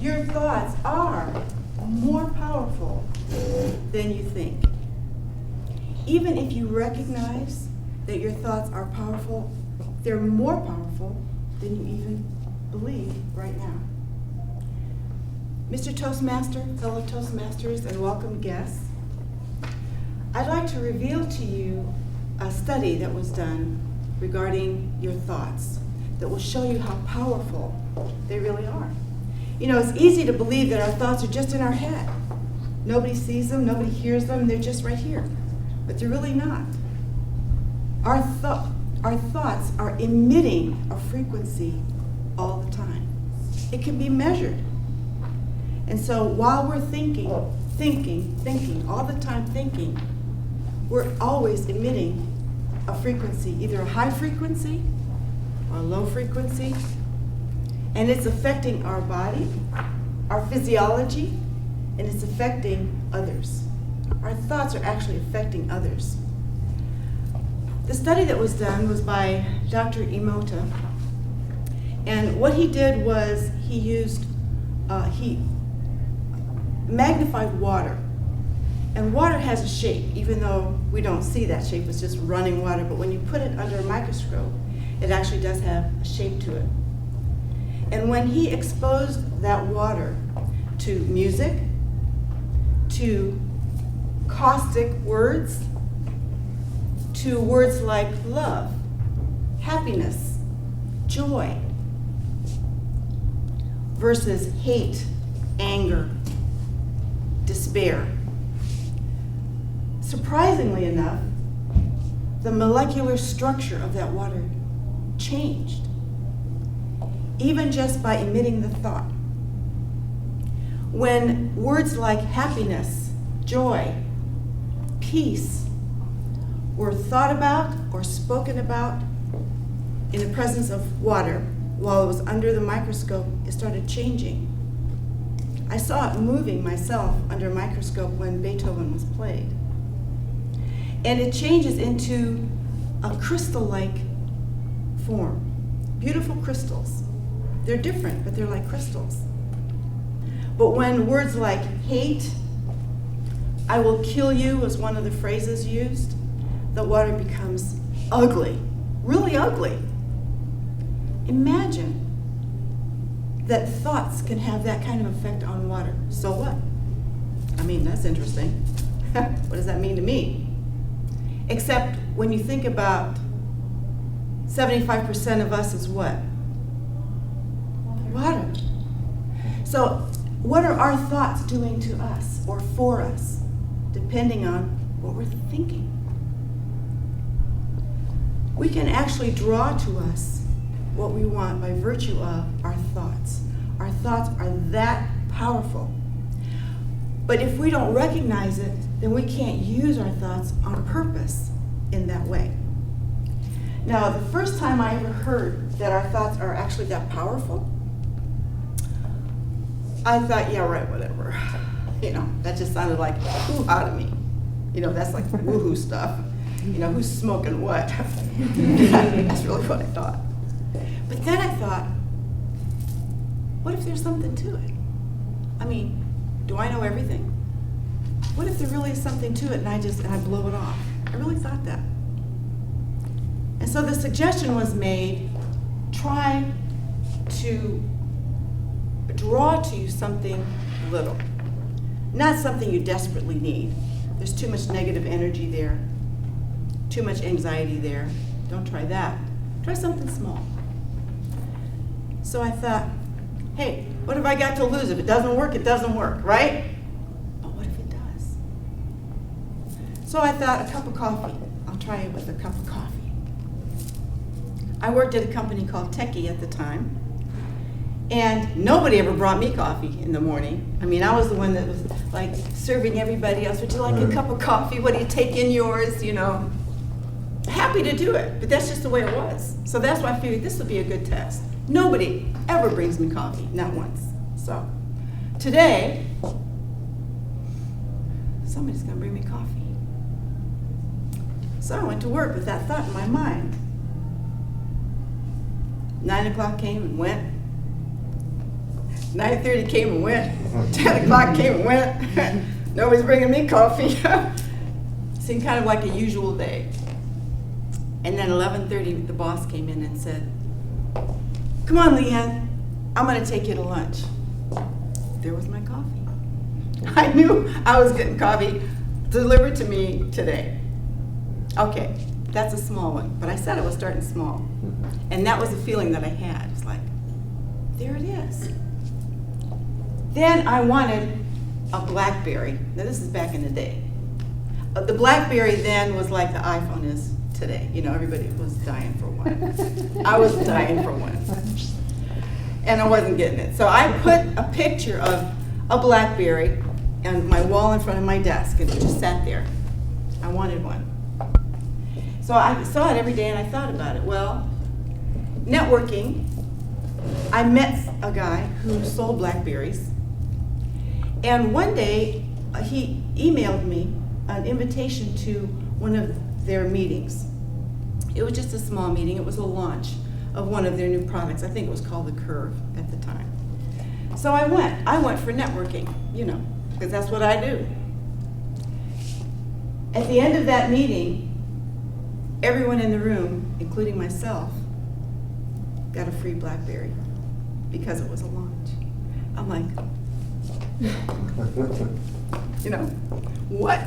Your thoughts are more powerful than you think. Even if you recognize that your thoughts are powerful, they're more powerful than you even believe right now. Mr. Toastmaster, fellow Toastmasters, and welcome guests, I'd like to reveal to you a study that was done regarding your thoughts that will show you how powerful they really are. You know, it's easy to believe that our thoughts are just in our head. Nobody sees them, nobody hears them, they're just right here. But they're really not. Our thoughts are emitting a frequency all the time. It can be measured. And so while we're thinking, all the time thinking, we're always emitting a frequency, either a high frequency or a low frequency. And it's affecting our body, our physiology, and it's affecting others. Our thoughts are actually affecting others. The study that was done was by Dr. Emoto. And what he did was he magnified water. And water has a shape, even though we don't see that shape, it's just running water. But when you put it under a microscope, it actually does have a shape to it. And when he exposed that water to music, to caustic words, to words like love, happiness, joy, versus hate, anger, despair. Surprisingly enough, the molecular structure of that water changed, even just by emitting the thought. When words like happiness, joy, peace were thought about or spoken about in the presence of water while it was under the microscope, it started changing. I saw it moving myself under a microscope when Beethoven was played. And it changes into a crystal-like form. Beautiful crystals. They're different, but they're like crystals. But when words like hate, I will kill you was one of the phrases used, the water becomes ugly, really ugly. Imagine that thoughts can have that kind of effect on water. So what? I mean, that's interesting. What does that mean to me? Except when you think about 75% of us is what? Water. So what are our thoughts doing to us or for us, depending on what we're thinking? We can actually draw to us what we want by virtue of our thoughts. Our thoughts are that powerful. But if we don't recognize it, then we can't use our thoughts on purpose in that way. Now, the first time I ever heard that our thoughts are actually that powerful, I thought, yeah, right, whatever. You know, that just sounded like hoo-ha to me. You know, that's like woohoo stuff. You know, who's smoking what? That's really what I thought. But then I thought, what if there's something to it? I mean, do I know everything? What if there really is something to it and I blow it off? I really thought that. And so the suggestion was made, try to draw to you something little. Not something you desperately need. There's too much negative energy there, too much anxiety there. Don't try that. Try something small. So I thought, hey, what have I got to lose? If it doesn't work, it doesn't work, right? But what if it does? So I thought, a cup of coffee. I'll try it with a cup of coffee. I worked at a company called Techie at the time, and nobody ever brought me coffee in the morning. I mean, I was the one that was like serving everybody else. Would you like a cup of coffee? What do you take in yours? You know, happy to do it, but that's just the way it was. So that's why I figured this would be a good test. Nobody ever brings me coffee, not once. So today, somebody's gonna bring me coffee. So I went to work with that thought in my mind. 9 o'clock came and went. 9:30 came and went. 10 o'clock came and went. Nobody's bringing me coffee. Seemed kind of like a usual day. And then 11:30, the boss came in and said, "Come on, Leanne, I'm going to take you to lunch." There was my coffee. I knew I was getting coffee delivered to me today. Okay, that's a small one, but I said I was starting small. And that was the feeling that I had. It's like, there it is. Then I wanted a BlackBerry. Now this is back in the day. The BlackBerry then was like the iPhone is today. You know, everybody was dying for one. I was dying for one. And I wasn't getting it. So I put a picture of a BlackBerry on my wall in front of my desk, and it just sat there. I wanted one. So I saw it every day and I thought about it. Well, networking, I met a guy who sold BlackBerries, and one day he emailed me an invitation to one of their meetings. It was just a small meeting. It was a launch of one of their new products. I think it was called the Curve at the time. So I went. I went for networking, you know, because that's what I do. At the end of that meeting, everyone in the room, including myself, got a free BlackBerry because it was a launch. I'm like, you know, what?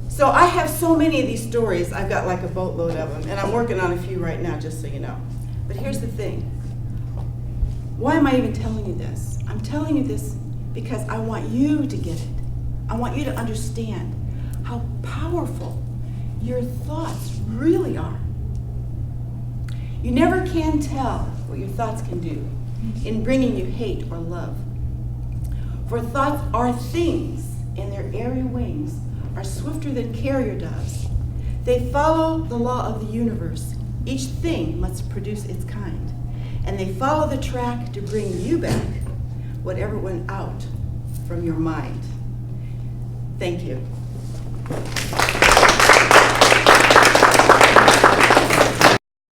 So I have so many of these stories. I've got like a boatload of them, and I'm working on a few right now, just so you know. But here's the thing. Why am I even telling you this? I'm telling you this because I want you to get it. I want you to understand how powerful your thoughts really are. You never can tell what your thoughts can do in bringing you hate or love. For thoughts are things, and their airy wings are swifter than carrier doves. They follow the law of the universe. Each thing must produce its kind. And they follow the track to bring you back whatever went out from your mind. Thank you.